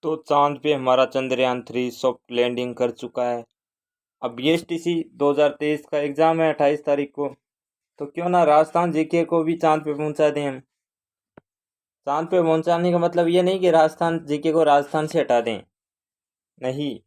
तो चांद पे हमारा चंद्रयान 3 सॉफ्ट लैंडिंग कर चुका है। अब बीएसटीसी 2023 का एग्ज़ाम है 28 तारीख को। तो क्यों ना राजस्थान जीके को भी चांद पे पहुंचा दें हम। चांद पे पहुंचाने का मतलब ये नहीं कि राजस्थान जीके को राजस्थान से हटा दें, नहीं,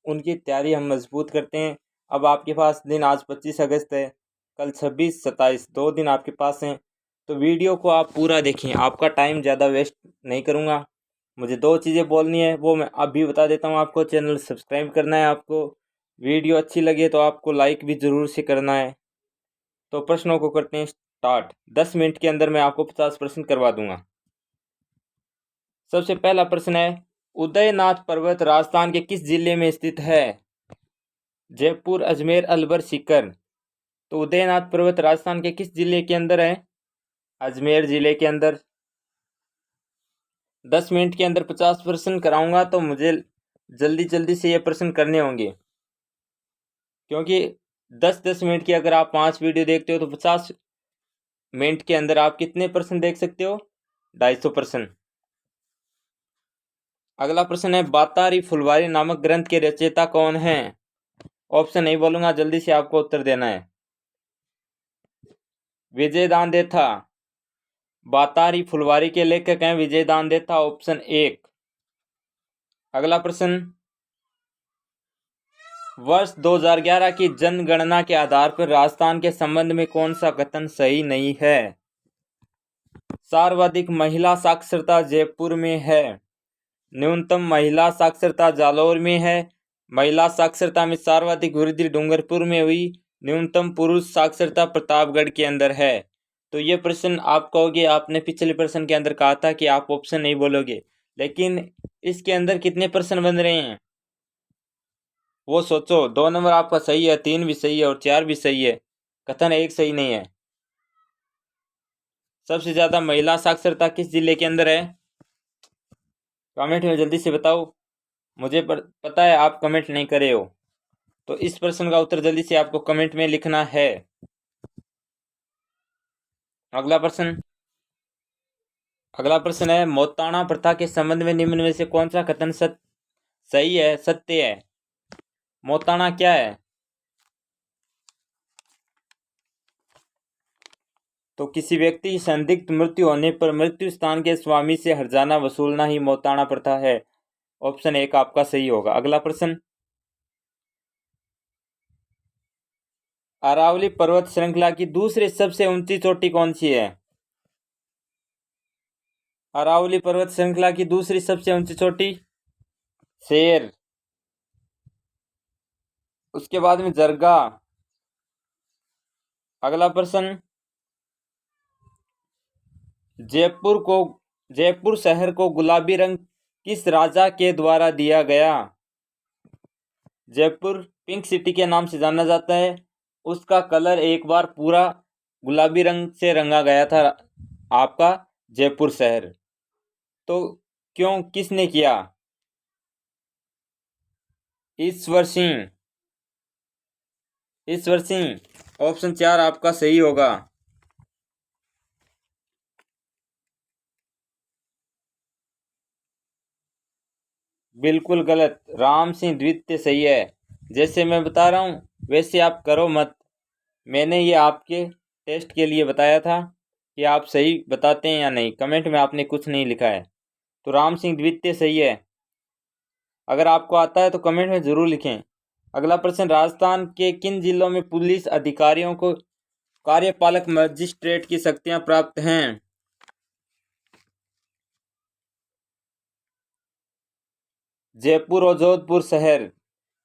उनकी तैयारी हम मजबूत करते हैं। अब आपके पास दिन आज 25 अगस्त है, कल 26, 27 2 दिन आपके पास हैं। तो वीडियो को आप पूरा देखें, आपका टाइम ज़्यादा वेस्ट नहीं करूँगा। मुझे 2 चीज़ें बोलनी है, वो मैं अभी बता देता हूँ आपको। चैनल सब्सक्राइब करना है आपको, वीडियो अच्छी लगे तो आपको लाइक भी ज़रूर से करना है। तो प्रश्नों को करते हैं स्टार्ट। 10 मिनट के अंदर मैं आपको 50 प्रश्न करवा दूंगा। सबसे पहला प्रश्न है, उदयनाथ पर्वत राजस्थान के किस जिले में स्थित है? जयपुर, अजमेर, अलवर, सीकर। तो उदयनाथ पर्वत राजस्थान के किस जिले के अंदर है? अजमेर जिले के अंदर। 10 मिनट के अंदर 50 प्रश्न कराऊंगा, तो मुझे जल्दी जल्दी से ये प्रश्न करने होंगे, क्योंकि 10-10 मिनट की अगर आप 5 वीडियो देखते हो तो 50 मिनट के अंदर आप कितने प्रश्न देख सकते हो? 250 प्रश्न। अगला प्रश्न है, बातारी फुलवारी नामक ग्रंथ के रचयिता कौन है? ऑप्शन नहीं बोलूंगा, जल्दी से आपको उत्तर देना है। विजयदान देथा। बातारी फुलवारी के लेखक हैं विजयदान देथा, ऑप्शन 1। अगला प्रश्न, वर्ष 2011 की जनगणना के आधार पर राजस्थान के संबंध में कौन सा कथन सही नहीं है? सर्वाधिक महिला साक्षरता जयपुर में है, न्यूनतम महिला साक्षरता जालौर में है, महिला साक्षरता में सर्वाधिक वृद्धि डूंगरपुर में हुई, न्यूनतम पुरुष साक्षरता प्रतापगढ़ के अंदर है। तो ये प्रश्न आप कहोगे, आपने पिछले प्रश्न के अंदर कहा था कि आप ऑप्शन नहीं बोलोगे, लेकिन इसके अंदर कितने प्रश्न बन रहे हैं वो सोचो। 2 नंबर आपका सही है, 3 भी सही है और 4 भी सही है, कथन एक सही नहीं है। सबसे ज्यादा महिला साक्षरता किस जिले के अंदर है? कमेंट में जल्दी से बताओ, मुझे पता है आप कमेंट नहीं करे हो, तो इस प्रश्न का उत्तर जल्दी से आपको कमेंट में लिखना है। अगला प्रश्न है, मोताणा प्रथा के संबंध में निम्न में से कौन सा कथन सही है, सत्य है? मोताणा क्या है? तो किसी व्यक्ति की संदिग्ध मृत्यु होने पर मृत्यु स्थान के स्वामी से हर्जाना वसूलना ही मोताणा प्रथा है, ऑप्शन 1 आपका सही होगा। अगला प्रश्न, अरावली पर्वत श्रृंखला की दूसरी सबसे ऊंची चोटी कौन सी है? अरावली पर्वत श्रृंखला की दूसरी सबसे ऊंची चोटी शेर, उसके बाद में जरगा। अगला प्रश्न, जयपुर शहर को गुलाबी रंग किस राजा के द्वारा दिया गया? जयपुर पिंक सिटी के नाम से जाना जाता है, उसका कलर एक बार पूरा गुलाबी रंग से रंगा गया था आपका जयपुर शहर। तो क्यों, किसने किया? ईश्वर सिंह। ईश्वर सिंह, ऑप्शन 4 आपका सही होगा। बिल्कुल गलत, राम सिंह द्वितीय सही है। जैसे मैं बता रहा हूँ वैसे आप करो मत, मैंने ये आपके टेस्ट के लिए बताया था कि आप सही बताते हैं या नहीं। कमेंट में आपने कुछ नहीं लिखा है, तो राम सिंह द्वितीय सही है। अगर आपको आता है तो कमेंट में ज़रूर लिखें। अगला प्रश्न, राजस्थान के किन जिलों में पुलिस अधिकारियों को कार्यपालक मजिस्ट्रेट की शक्तियां प्राप्त हैं? जयपुर और जोधपुर शहर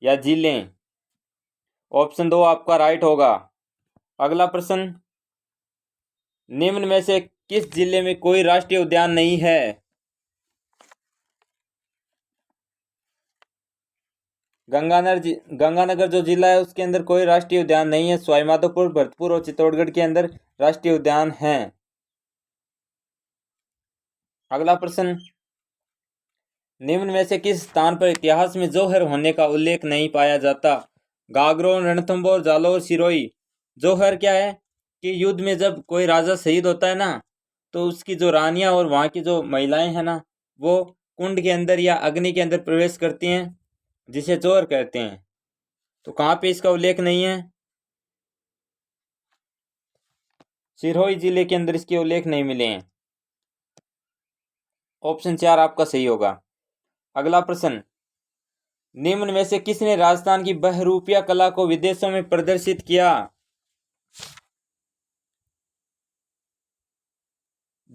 या जिले, ऑप्शन 2 आपका राइट होगा। अगला प्रश्न, निम्न में से किस जिले में कोई राष्ट्रीय उद्यान नहीं है? गंगानगर जो जिला है उसके अंदर कोई राष्ट्रीय उद्यान नहीं है। सवाईमाधोपुर, भरतपुर और चित्तौड़गढ़ के अंदर राष्ट्रीय उद्यान हैं। अगला प्रश्न, निम्न में से किस स्थान पर इतिहास में जौहर होने का उल्लेख नहीं पाया जाता? गागरोन, रणथंभौर, जालौर, सिरोही। जौहर क्या है कि युद्ध में जब कोई राजा शहीद होता है ना, तो उसकी जो रानियां और वहाँ की जो महिलाएं हैं ना, वो कुंड के अंदर या अग्नि के अंदर प्रवेश करती हैं, जिसे जोर कहते हैं। तो कहाँ पे इसका उल्लेख नहीं है? सिरोही जिले के अंदर इसके उल्लेख नहीं मिले हैं। ऑप्शन 4 आपका सही होगा। अगला प्रश्न, निम्न में से किसने राजस्थान की बहरूपिया कला को विदेशों में प्रदर्शित किया?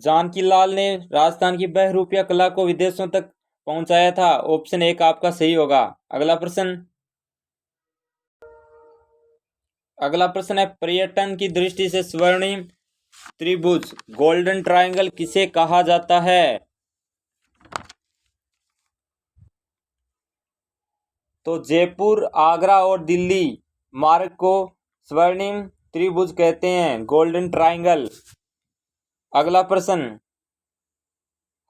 जानकी लाल ने राजस्थान की बहरूपिया कला को विदेशों तक पहुंचाया था। ऑप्शन 1 आपका सही होगा। अगला प्रश्न है, पर्यटन की दृष्टि से स्वर्णिम त्रिभुज गोल्डन ट्रायंगल किसे कहा जाता है? तो जयपुर, आगरा और दिल्ली मार्ग को स्वर्णिम त्रिभुज कहते हैं, गोल्डन ट्रायंगल। अगला प्रश्न,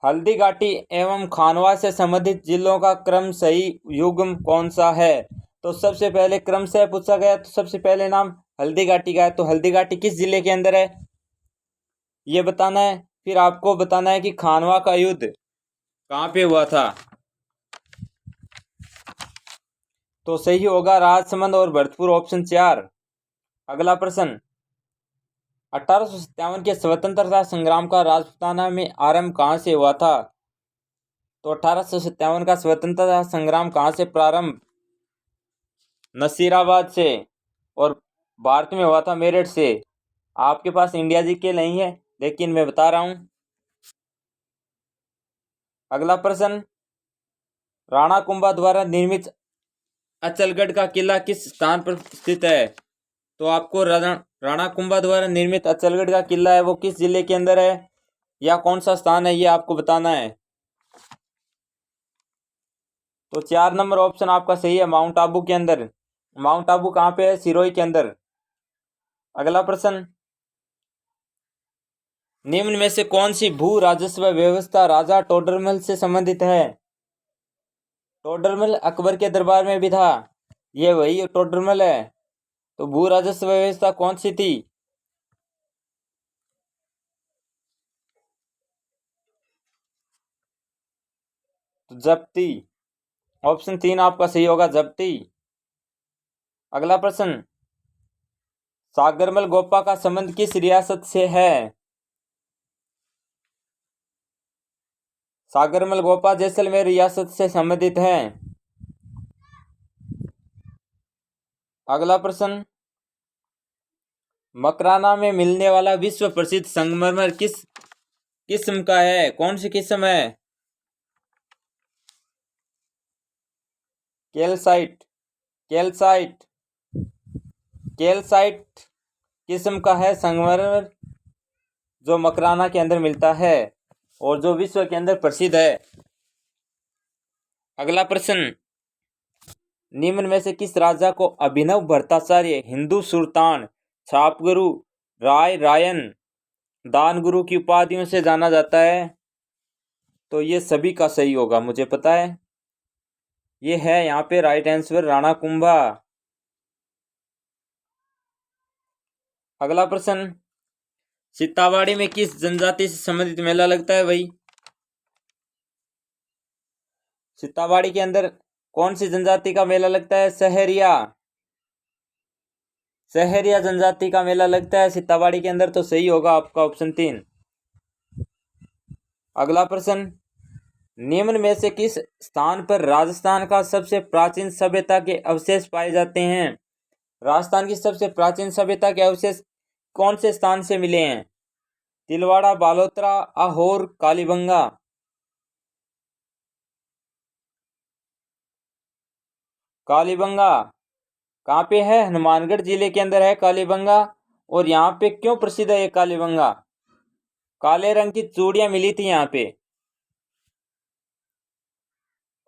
हल्दीघाटी एवं खानवा से संबंधित जिलों का क्रम सही युग्म कौन सा है? तो सबसे पहले क्रम से पूछा गया, तो सबसे पहले नाम हल्दीघाटी का है। तो हल्दीघाटी किस जिले के अंदर है, ये बताना है। फिर आपको बताना है कि खानवा का युद्ध कहाँ पे हुआ था। तो सही होगा राजसमंद और भरतपुर, ऑप्शन 4। अगला प्रश्न, 1857 के स्वतंत्रता संग्राम का राजपुताना में आरंभ कहाँ से हुआ था? तो 1857 का स्वतंत्रता संग्राम कहाँ से प्रारंभ? नसीराबाद से, और भारत में हुआ था मेरठ से। आपके पास इंडिया जीके नहीं है, लेकिन मैं बता रहा हूं। अगला प्रश्न, राणा कुंभा द्वारा निर्मित अचलगढ़ का किला किस स्थान पर स्थित है? तो आपको राणा कुंभा द्वारा निर्मित अचलगढ़ का किला है वो किस जिले के अंदर है, या कौन सा स्थान है, ये आपको बताना है। तो 4 नंबर ऑप्शन आपका सही है, माउंट आबू के अंदर। माउंट आबू कहाँ पे है? सिरोही के अंदर। अगला प्रश्न, निम्न में से कौन सी भू राजस्व व्यवस्था राजा टोडरमल से संबंधित है? टोडरमल अकबर के दरबार में भी था, ये वही टोडरमल है। तो भू राजस्व व्यवस्था कौन सी थी? तो जब्ती, ऑप्शन 3 आपका सही होगा, जब्ती। अगला प्रश्न, सागरमल गोपा का संबंध किस रियासत से है? सागरमल गोपा जैसलमेर रियासत से संबंधित है। अगला प्रश्न, मकराना में मिलने वाला विश्व प्रसिद्ध संगमरमर किस किस्म का है? कौन सी किस्म है? कैल्साइट, कैल्साइट, कैल्साइट किस्म का है संगमरमर, जो मकराना के अंदर मिलता है और जो विश्व के अंदर प्रसिद्ध है। अगला प्रश्न, निम्न में से किस राजा को अभिनव भट्टाचार्य, हिंदू सुल्तान, छापगुरु, राय रायन, दानगुरु की उपाधियों से जाना जाता है? तो ये सभी का सही होगा, मुझे पता है। ये है यहाँ पे राइट आंसर, राणा कुंभा। अगला प्रश्न, सीतावाड़ी में किस जनजाति से संबंधित मेला लगता है भाई? सीतावाड़ी के अंदर कौन सी जनजाति का मेला लगता है? सहरिया, सहरिया जनजाति का मेला लगता है सीतावाड़ी के अंदर। तो सही होगा आपका ऑप्शन 3। अगला प्रश्न, निम्न में से किस स्थान पर राजस्थान का सबसे प्राचीन सभ्यता के अवशेष पाए जाते हैं? राजस्थान की सबसे प्राचीन सभ्यता के अवशेष कौन से स्थान से मिले हैं? तिलवाड़ा, बालोतरा, आहोर, कालीबंगा। कालीबंगा कहाँ पे है? हनुमानगढ़ जिले के अंदर है कालीबंगा। और यहाँ पे क्यों प्रसिद्ध है ये कालीबंगा? काले रंग की चूड़ियां मिली थी यहाँ पे।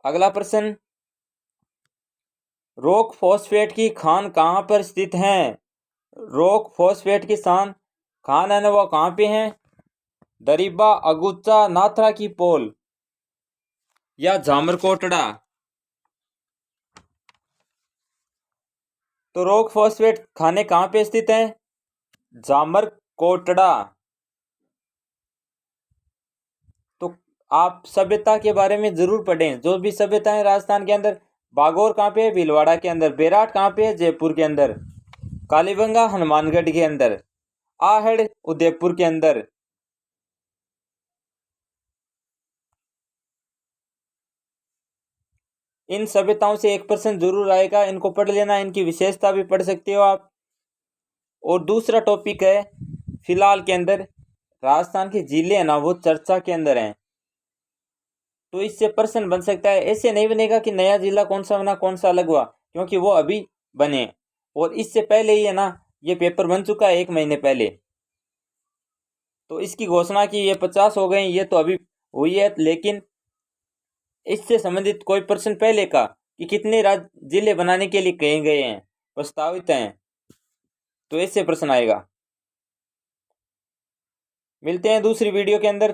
अगला प्रश्न, रॉक फॉस्फेट की खान कहाँ पर स्थित है? रॉक फॉस्फेट की खान है ना, वो कहाँ पे है? दरिबा, अगुचा, नाथरा की पोल या जामरकोटड़ा। तो रॉक फॉस्फेट खाने कहाँ पे स्थित है? जामरकोटड़ा। तो आप सभ्यता के बारे में जरूर पढ़ें। जो भी सभ्यता है राजस्थान के अंदर, बागोर कहाँ पे है? भीलवाड़ा के अंदर। बेराट कहाँ पे है? जयपुर के अंदर। कालीबंगा हनुमानगढ़ के अंदर। आहड़ उदयपुर के अंदर। इन सभ्यताओं से एक प्रश्न जरूर आएगा, इनको पढ़ लेना, इनकी विशेषता भी पढ़ सकते हो आप। और दूसरा टॉपिक है फिलहाल के अंदर, राजस्थान की जिले है ना वो चर्चा के अंदर हैं, तो इससे प्रश्न बन सकता है। ऐसे नहीं बनेगा कि नया जिला कौन सा बना कौन सा अलग हुआ, क्योंकि वो अभी बने और इससे पहले ही है ना ये पेपर बन चुका है 1 महीने पहले। तो इसकी घोषणा की ये 50 हो गए, ये तो अभी हुई है, लेकिन इससे संबंधित कोई प्रश्न पहले का कि कितने राज्य जिले बनाने के लिए कहे गए हैं, प्रस्तावित हैं, तो इससे प्रश्न आएगा। मिलते हैं दूसरी वीडियो के अंदर।